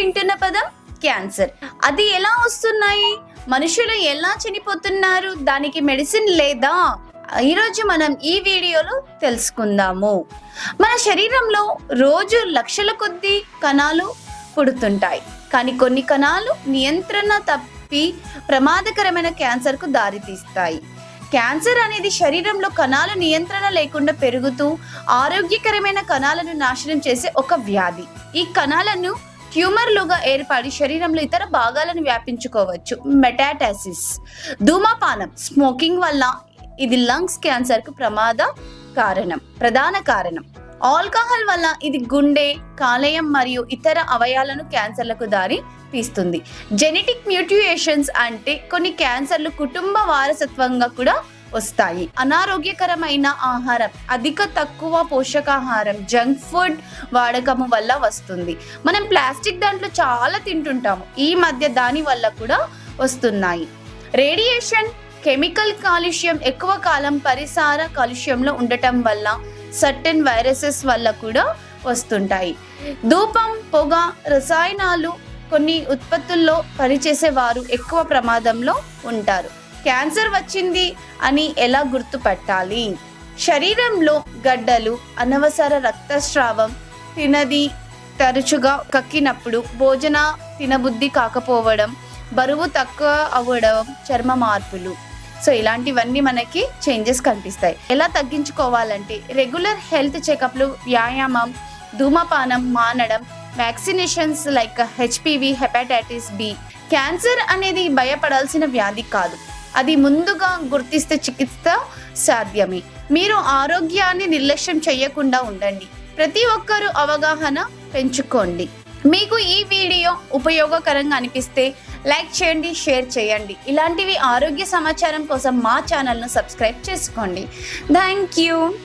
వింటున్న పదం క్యాన్సర్. అది ఎలా వస్తున్నాయి, మనుషులు ఎలా చనిపోతున్నారు, దానికి మెడిసిన్ లేదా? ఈరోజు మనం ఈ వీడియోలో తెలుసుకుందాము. మన శరీరంలో రోజు లక్షల కొద్దీ కణాలు పుడుతుంటాయి, కానీ కొన్ని కణాలు నియంత్రణ తప్పి ప్రమాదకరమైన క్యాన్సర్కు దారితీస్తాయి. క్యాన్సర్ అనేది శరీరంలో కణాలు నియంత్రణ లేకుండా పెరుగుతూ ఆరోగ్యకరమైన కణాలను నాశనం చేసే ఒక వ్యాధి. ఈ కణాలను ట్యూమర్లుగా ఏర్పడి శరీరంలో ఇతర భాగాలను వ్యాపించుకోవచ్చు. మెటాటాసిస్. ధూమపానం, స్మోకింగ్ వల్ల ఇది లంగ్స్ క్యాన్సర్కు ప్రధాన కారణం. ఆల్కహాల్ వల్ల ఇది గుండె, కాలేయం మరియు ఇతర అవయవాలను క్యాన్సర్లకు దారి తీస్తుంది. జెనెటిక్ మ్యూటేషన్స్ అంటే కొన్ని క్యాన్సర్లు కుటుంబ వారసత్వంగా కూడా వస్తాయి. అనారోగ్యకరమైన ఆహారం, తక్కువ పోషకాహారం, జంక్ ఫుడ్ వాడకము వల్ల వస్తుంది. మనం ప్లాస్టిక్ దాంట్లో చాలా తింటుంటాము, ఈ మధ్య దాని వల్ల కూడా వస్తున్నాయి. రేడియేషన్, కెమికల్ కాలుష్యం, ఎక్కువ కాలం పరిసర కాలుష్యంలో ఉండటం వల్ల, సర్టెన్ వైరసెస్ వల్ల కూడా వస్తుంటాయి. ధూపం, పొగ, రసాయనాలు, కొన్ని ఉత్పత్తుల్లో పనిచేసే వారు ఎక్కువ ప్రమాదంలో ఉంటారు. క్యాన్సర్ వచ్చింది అని ఎలా గుర్తుపట్టాలి? శరీరంలో గడ్డలు, అనవసర రక్తస్రావం, తినది తరచుగా కక్కినప్పుడు, భోజన తినబుద్ధి కాకపోవడం, బరువు తక్కువ అవ్వడం, చర్మ మార్పులు. సో ఇలాంటివన్నీ మనకి చేంజెస్ కనిపిస్తాయి. ఎలా తగ్గించుకోవాలంటే రెగ్యులర్ హెల్త్ చెకప్లు, వ్యాయామం, ధూమపానం మానడం, vaccinations like HPV, hepatitis B. Cancer అనేది భయపడాల్సిన వ్యాధి కాదు, అది ముందుగా గుర్తిస్తే చికిత్స సాధ్యమే. మీరు ఆరోగ్యాన్ని నిర్లక్ష్యం చేయకుండా ఉండండి. ప్రతి ఒక్కరూ అవగాహన పెంచుకోండి. మీకు ఈ వీడియో ఉపయోగకరంగా అనిపిస్తే లైక్ చేయండి, షేర్ చేయండి. ఇలాంటివి ఆరోగ్య సమాచారం కోసం మా ఛానల్ను సబ్స్క్రైబ్ చేసుకోండి. Thank you.